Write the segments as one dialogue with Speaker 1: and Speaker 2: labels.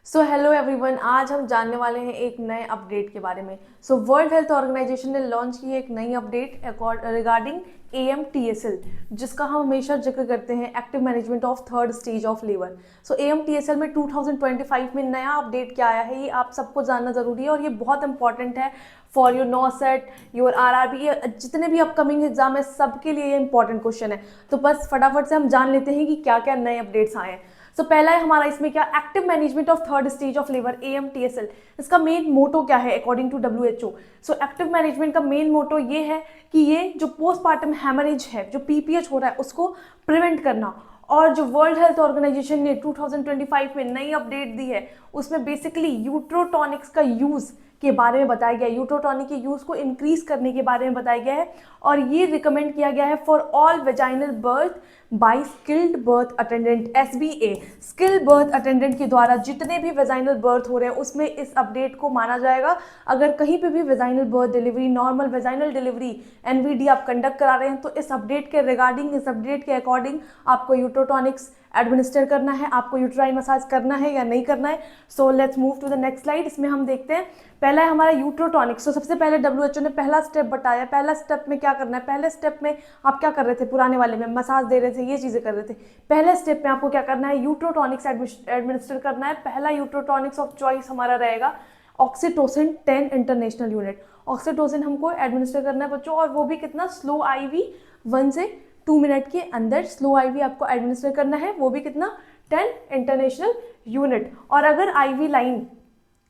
Speaker 1: So hello everyone, आज हम जानने वाले हैं एक नए अपडेट के बारे में। वर्ल्ड हेल्थ ऑर्गेनाइजेशन ने लॉन्च की है एक नई अपडेट रिगार्डिंग AMTSL, जिसका हम हमेशा जिक्र करते हैं, active management of third stage of labour. AMTSL में 2025 में नया अपडेट क्या आया है, ये आप सबको जानना जरूरी है और ये बहुत इंपॉर्टेंट है फॉर योर नॉसेट, योर RRB, जितने भी अपकमिंग एग्जाम है सबके लिए ये इंपॉर्टेंट क्वेश्चन है। तो बस फटाफट से हम जान लेते हैं कि क्या क्या नए अपडेट्स आए हैं। पहला है हमारा इसमें क्या, active management of third stage of labour AMTSL। इसका मेन मोटो क्या है according to WHO? Active management का मेन मोटो ये है कि ये जो पोस्टमार्टम हैमरेज है, जो PPH हो रहा है, उसको प्रिवेंट करना। और जो वर्ल्ड हेल्थ ऑर्गेनाइजेशन ने 2025 में नई अपडेट दी है, उसमें बेसिकली यूट्रोटॉनिक्स का यूज के बारे में बताया गया है, यूट्रोटॉनिक के यूज को इंक्रीज करने के बारे में बताया गया है। और ये रिकमेंड किया गया है for all vaginal birth bye skilled birth attendant, SBA। Skilled birth attendant के द्वारा जितने भी वेजाइनल बर्थ हो रहे हैं उसमें इस अपडेट को माना जाएगा। अगर कहीं पे भी vaginal birth delivery, normal vaginal delivery NVD आप कंडक्ट करा रहे हैं, तो इस अपडेट के रिगार्डिंग, इस अपडेट के अकॉर्डिंग आपको यूट्रोटॉनिक्स एडमिनिस्टर करना है, आपको यूट्राइन मसाज करना है या नहीं करना है। Let's move to the next slide. इसमें हम देखते हैं, पहला है हमारा यूट्रोटॉनिक्स। सबसे पहले WHO ने पहला स्टेप बताया। पहला स्टेप में क्या करना है, पहले स्टेप में आप क्या कर रहे थे, पुराने वाले में मसाज दे रहे थे, ये चीजें कर रहे थे। पहले स्टेप में आपको क्या करना है, यूट्रोटॉनिक्स एडमिनिस्टर करना है। पहला यूट्रोटॉनिक्स ऑफ चॉइस हमारा रहेगा ऑक्सीटोसिन 10 इंटरनेशनल यूनिट। ऑक्सीटोसिन हमको एडमिनिस्टर करना है बच्चों, और वो भी कितना, स्लो IV 1 से 2 मिनट के अंदर स्लो IV आपको एडमिनिस्टर करना है, वो भी कितना, 10 इंटरनेशनल यूनिट। और अगर IV लाइन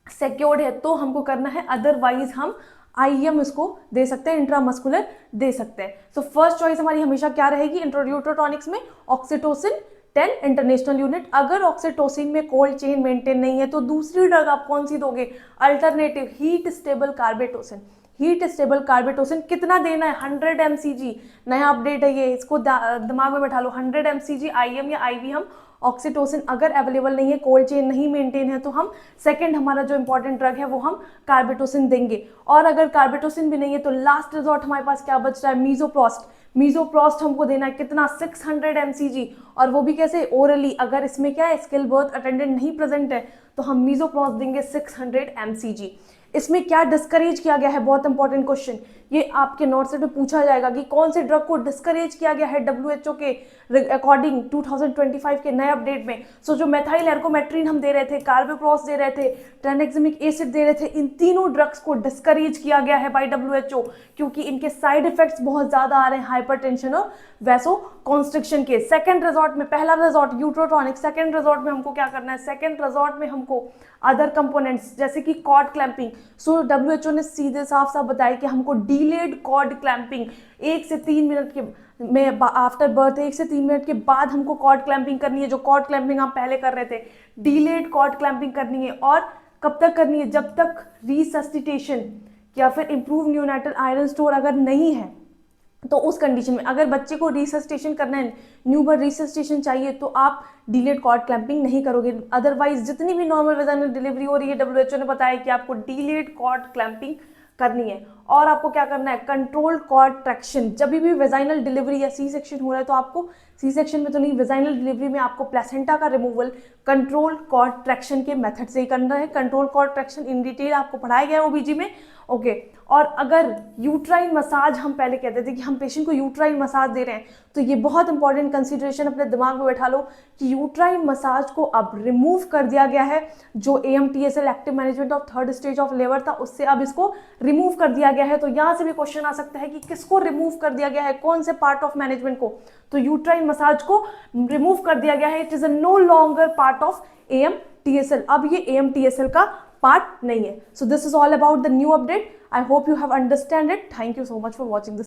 Speaker 1: सिक्योर्ड है तो हमको करना है, अदरवाइज हम IM इसको दे सकते हैं, इंट्रामस्कुलर दे सकते हैं। फर्स्ट चॉइस हमारी हमेशा क्या रहेगी यूट्रोटॉनिक्स में, ऑक्सीटोसिन 10 इंटरनेशनल यूनिट। अगर ऑक्सीटोसिन में कोल्ड चेन मेंटेन नहीं है तो दूसरी ड्रग आप कौन सी दोगे, alternative heat stable carbetocin. Heat stable carbetocin कितना देना है, 100 mcg। नया अपडेट है ये, इसको दिमाग में बैठा लो, 100 mcg IM या IV हम ऑक्सीटोसिन, अगर अवेलेबल नहीं है, कोल्ड चेन नहीं मेंटेन है, तो हम सेकंड हमारा जो इंपॉर्टेंट ड्रग है वो हम कार्बेटोसिन देंगे। और अगर कार्बेटोसिन भी नहीं है तो लास्ट रिजॉर्ट हमारे पास क्या बच रहा है, मीजोप्रोस्ट। मीजोप्रोस्ट हमको देना है कितना, 600 mcg, और वो भी कैसे, ओरली। अगर इसमें क्या है, स्किल बर्थ अटेंडेंट नहीं प्रेजेंट है तो हम मीजोप्रोस्ट देंगे 600 mcg। इसमें क्या डिस्करेज किया गया है, बहुत इंपॉर्टेंट क्वेश्चन, ये आपके नोट सेट में पूछा जाएगा कि कौन से ड्रग को डिस्करेज किया गया है WHO के अकॉर्डिंग 2025 के नए अपडेट में। जो मेथाइल एर्गोमेट्रिन हम दे रहे थे, कार्बोक्रॉस दे रहे थे, ट्रांएक्सामिक एसिड दे रहे थे, इन तीनों ड्रग्स को डिस्करेज किया गया है बाय WHO, क्योंकि इनके साइड इफेक्ट्स बहुत ज्यादा आ रहे हैं, हाइपरटेंशन और वैसो कॉन्स्ट्रिक्शन के। सेकंड रिजॉर्ट में, पहला रिजॉर्ट यूट्रोटॉनिक, सेकंड रिजॉर्ट में हमको क्या करना है, सेकंड रिजॉर्ट में हमको अदर कंपोनेंट्स जैसे कि कॉर्ड क्लैंपिंग। WHO ने सीधे साफ साफ बताया कि हमको डीलेड कॉर्ड क्लैंपिंग 1 से 3 मिनट के में आफ्टर बर्थ, 1 से 3 मिनट के बाद हमको कॉर्ड क्लैंपिंग करनी है। जो कॉर्ड क्लैंपिंग हम पहले कर रहे थे, डीलेड कॉर्ड क्लैंपिंग करनी है। और कब तक करनी है, जब तक रिसस्टिटेशन या फिर इंप्रूव न्यूनाइटल आयरन स्टोर अगर नहीं है, तो उस कंडीशन में अगर बच्चे को रिसस्टेशन करना है, न्यू बर्थ रिसस्टेशन चाहिए, तो आप डिलेड कॉर्ड क्लैंपिंग नहीं करोगे। अदरवाइज जितनी भी नॉर्मल वेजाइनल डिलीवरी हो रही है, WHO ने बताया कि आपको डिलेड कॉर्ड क्लैंपिंग करनी है। और आपको क्या करना है, कंट्रोल्ड कॉर्ड ट्रैक्शन। जब भी वेजाइनल डिलीवरी या C-सेक्शन हो रहा है तो आपको, C-सेक्शन में तो नहीं, वेजाइनल डिलीवरी में आपको प्लेसेंटा का रिमूवल कंट्रोल्ड कॉर्ड ट्रैक्शन के मेथड से ही करना है। Control cord traction in detail आपको पढ़ाया गया है OBG में, ओके। और अगर यूट्राइन मसाज, हम पहले कहते थे कि हम पेशेंट को यूट्राइन मसाज दे रहे हैं, तो ये बहुत इंपॉर्टेंट कंसीडरेशन अपने दिमाग में बैठा लो कि यूट्राइन मसाज को अब रिमूव कर दिया गया है। जो AMTSL active management of third stage of labour था, उससे अब इसको रिमूव कर दिया गया है। तो यहाँ से भी क्वेश्चन आ सकता है कि किसको रिमूव कर दिया गया है, कौन से पार्ट ऑफ मैनेजमेंट को, तो यूट्राइन मसाज को रिमूव कर दिया गया है। It is no longer part of AMTSL, अब ये AMTSL का पार्ट नहीं है। So this is all about the new update. I hope you have understand it. Thank you so much for watching this.